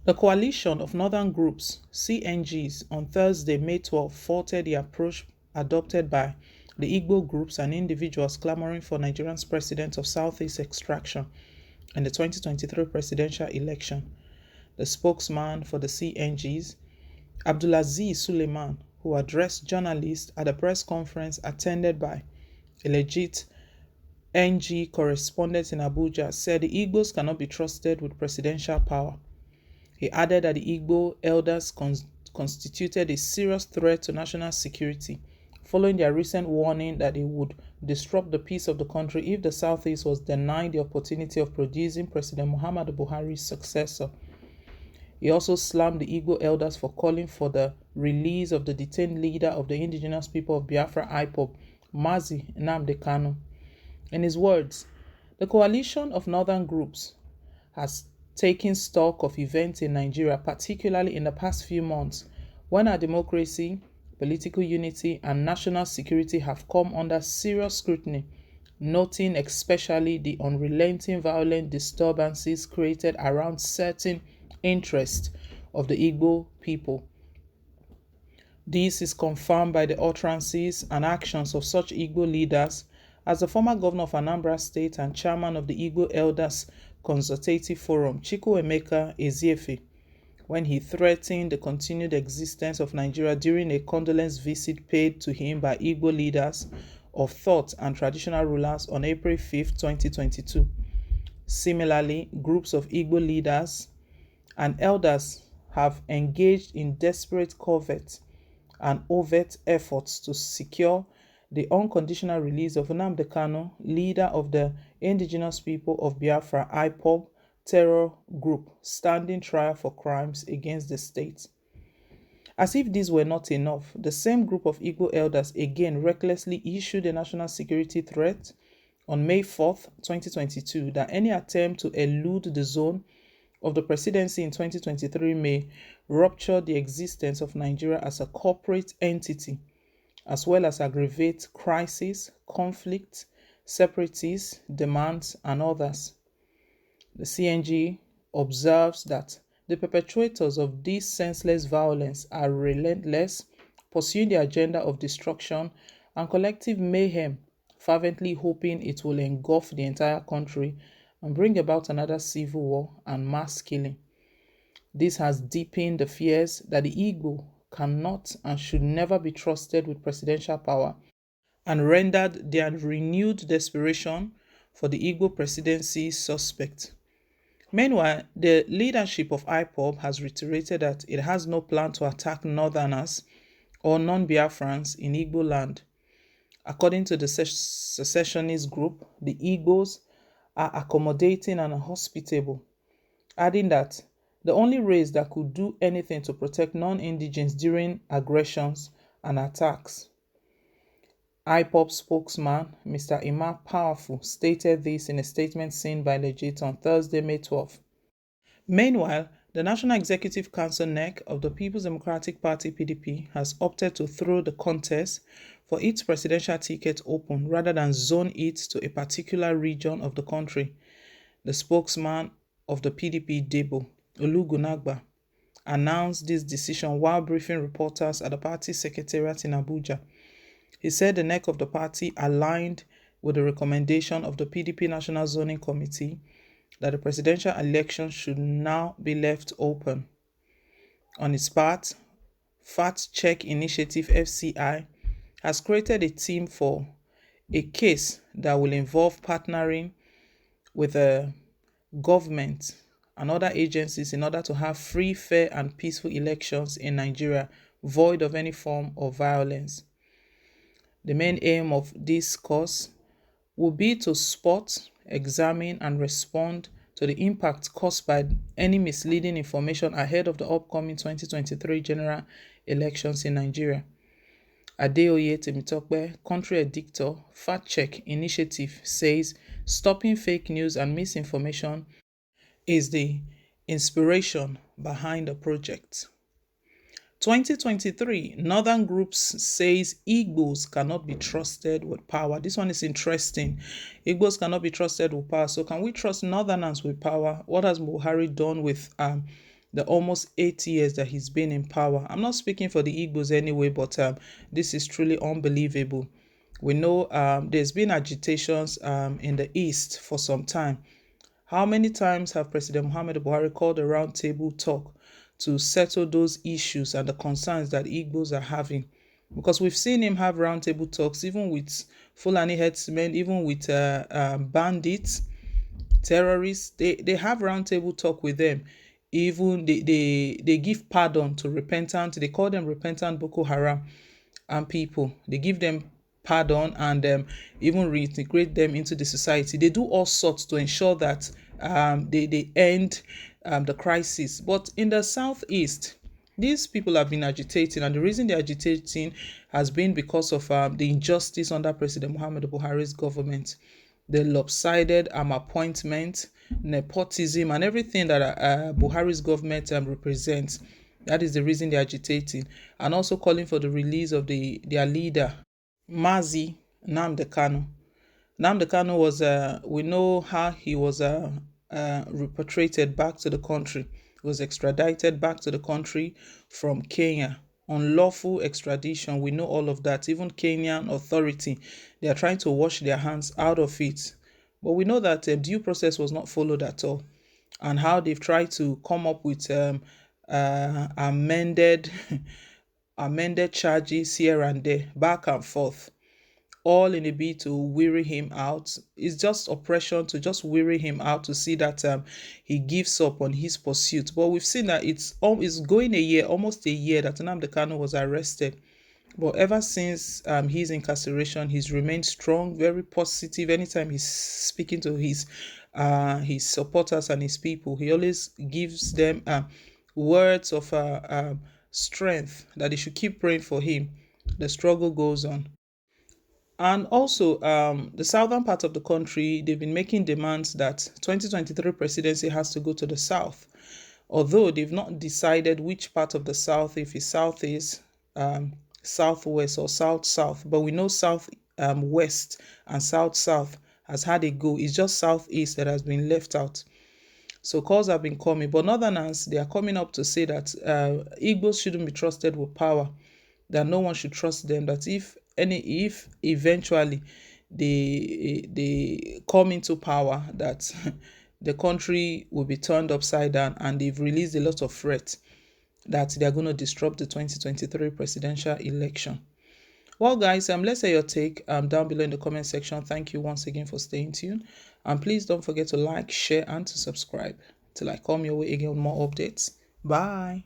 The coalition of northern groups, CNGs, on Thursday, May 12, faulted the approach adopted by the Igbo groups and individuals clamoring for Nigeria's president of Southeast extraction in the 2023 presidential election. The spokesman for the CNGs, Abdulaziz Suleiman, who addressed journalists at a press conference attended by a legit NG correspondent in Abuja, said the Igbos cannot be trusted with presidential power. He added that the Igbo elders constituted a serious threat to national security, following their recent warning that they would disrupt the peace of the country if the Southeast was denied the opportunity of producing President Muhammadu Buhari's successor. He also slammed the Igbo elders for calling for the release of the detained leader of the indigenous people of Biafra IPOB, Mazi Nnamdi Kanu. In his words, the coalition of northern groups has taken stock of events in Nigeria, particularly in the past few months, when our democracy, political unity, and national security have come under serious scrutiny, noting especially the unrelenting violent disturbances created around certain interests of the Igbo people. This is confirmed by the utterances and actions of such Igbo leaders as the former governor of Anambra State and chairman of the Igbo Elders Consultative Forum, Chukwuemeka Eziefe, when he threatened the continued existence of Nigeria during a condolence visit paid to him by Igbo leaders of thought and traditional rulers on April 5, 2022. Similarly, groups of Igbo leaders and elders have engaged in desperate covert and overt efforts to secure the unconditional release of Nnamdi Kanu, leader of the indigenous people of Biafra IPOB terror group standing trial for crimes against the state. As if this were not enough, the same group of Igbo elders again recklessly issued a national security threat on May 4, 2022, that any attempt to elude the zone of the presidency in 2023 may rupture the existence of Nigeria as a corporate entity, as well as aggravate crisis, conflict, separatist demands, and others. The CNG observes that the perpetrators of this senseless violence are relentless, pursuing the agenda of destruction and collective mayhem, fervently hoping it will engulf the entire country and bring about another civil war and mass killing. This has deepened the fears that the Igbo cannot and should never be trusted with presidential power, and rendered their renewed desperation for the Igbo presidency suspect. Meanwhile, the leadership of IPOB has reiterated that it has no plan to attack northerners or non-Biafrans in Igbo land. According to the secessionist group, the Igbos are accommodating and hospitable, adding that the only race that could do anything to protect non-indigens during aggressions and attacks. IPOB spokesman Mr. Emma Powerful stated this in a statement seen by Legit on Thursday, May 12. Meanwhile, the National Executive Council (NEC) of the People's Democratic Party (PDP) has opted to throw the contest for its presidential ticket open rather than zone it to a particular region of the country. The spokesman of the PDP, Debo Olugunagba, announced this decision while briefing reporters at the party secretariat in Abuja. He said the neck of the party aligned with the recommendation of the PDP National Zoning Committee that the presidential election should now be left open. On its part, Fact Check Initiative (FCI) has created a team for a case that will involve partnering with the government and other agencies in order to have free, fair, and peaceful elections in Nigeria, void of any form of violence. The main aim of this course will be to spot, examine, and respond to the impact caused by any misleading information ahead of the upcoming 2023 general elections in Nigeria. Adeoye Temitope, country editor, Fact Check Initiative, says stopping fake news and misinformation is the inspiration behind the project. 2023, Northern Groups says Igbos cannot be trusted with power. This one is interesting. Igbos cannot be trusted with power. So can we trust Northerners with power? What has Buhari done with the almost 8 years that he's been in power. I'm not speaking for the Igbos anyway, but this is truly unbelievable. We know there's been agitations in the East for some time. How many times have President Muhammad Buhari called a roundtable talk to settle those issues and the concerns that Igbos are having? Because we've seen him have roundtable talks even with Fulani headsmen, even with bandits, terrorists. They have roundtable talk with them. Even they give pardon to repentant. They call them repentant Boko Haram and people. They give them pardon and even reintegrate them into the society. They do all sorts to ensure that they end the crisis. But in the southeast, these people have been agitating, and the reason they're agitating has been because of the injustice under President Muhammad Buhari's government, the lopsided appointment, nepotism, and everything that Buhari's government represents. That is the reason they're agitating, and also calling for the release of their leader, Mazi Nnamdi Kanu. Nnamdi Kanu was, we know how he was repatriated back to the country. He was extradited back to the country from Kenya. Unlawful extradition, we know all of that. Even Kenyan authority, they are trying to wash their hands out of it. But we know that due process was not followed at all. And how they've tried to come up with amended amended charges here and there, back and forth, all in a bid to weary him out. It's just oppression to just weary him out, to see that he gives up on his pursuit. But we've seen that it's going a year, almost a year, that Nnamdi Kanu was arrested. But ever since his incarceration, he's remained strong, very positive. Anytime he's speaking to his supporters and his people, he always gives them words of strength, that they should keep praying for him. The struggle goes on. And also, the southern part of the country, they've been making demands that 2023 presidency has to go to the south. Although they've not decided which part of the south, if it's southeast, southwest, or south-south. But we know south west and south-south has had a go. It's just southeast that has been left out. So calls have been coming. But northerners, they are coming up to say that Igbos shouldn't be trusted with power, that no one should trust them, that if eventually they come into power, that the country will be turned upside down, and they've released a lot of threats that they're going to disrupt the 2023 presidential election. Well, guys, let's say your take down below in the comment section. Thank you once again for staying tuned, and please don't forget to like, share, and to subscribe till I come your way again with more updates. Bye.